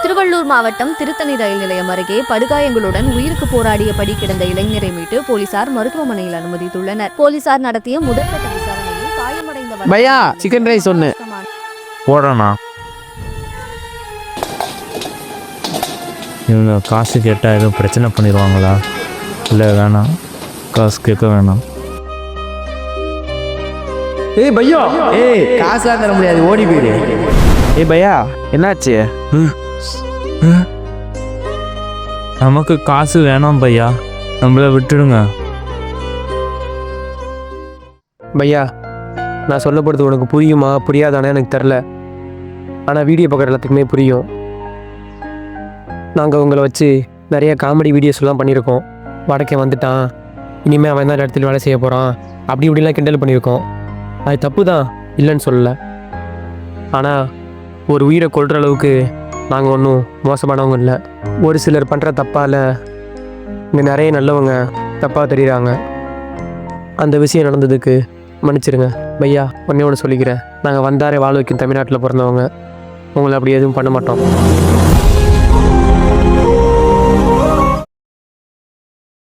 திருவள்ளூர் மாவட்டம் திருத்தணி ரயில் நிலையம் அருகே படுகாயங்களுடன் உயிருக்கு போராடியபடி கிடந்த இளைஞரை மீட்டு போலீசார் மருத்துவமனையில் அனுமதித்துள்ளனர். போலீசார் நடத்திய முதற்கட்ட விசாரணையில் காயமடைந்தவர் பையா சிக்கன் ரைஸ் ஒன்று போடுறேண்ணா. இவங்க காசு கேட்டால் எதுவும் பிரச்சனை பண்ணிடுவாங்களா? இல்லை வேணாம், காசு கேட்க வேணாம். ஏய் பையா, காசாக தர முடியாது, ஓடி போயிடு. பையா என்னாச்சு? நமக்கு காசு வேணாம் பையா, நம்மளை விட்டுடுங்க. பையா, நான் சொல்ல போகிறது உனக்கு புரியுமா புரியாதானே எனக்கு தெரில. ஆனால் வீடியோ பார்க்குற எல்லாத்துக்குமே புரியும். நாங்கள் உங்களை வச்சு நிறைய காமெடி வீடியோஸ்லாம் பண்ணியிருக்கோம். வடக்கே வந்துட்டான், இனிமேல் அவன் தான் இடத்துல வேலை செய்ய போகிறான், அப்படி இப்படிலாம் கிண்டல் பண்ணியிருக்கோம். அது தப்பு தான், இல்லைன்னு சொல்லலை. ஆனால் ஒரு உயிரை கொல்ற அளவுக்கு நாங்கள் ஒன்றும் மோசமானவங்க இல்லை. ஒரு சிலர் பண்ணுற தப்பால் இங்கே நிறைய நல்லவங்க தப்பாக தெரியுறாங்க. அந்த விஷயம் நடந்ததுக்கு மன்னிச்சிருங்க பையா. ஒன்றே ஒன்று சொல்லிக்கிறேன், நாங்கள் வந்தாரே வாழ வைக்கும் தமிழ்நாட்டில் பிறந்தவங்க, உங்களை அப்படி எதுவும் பண்ண மாட்டோம்.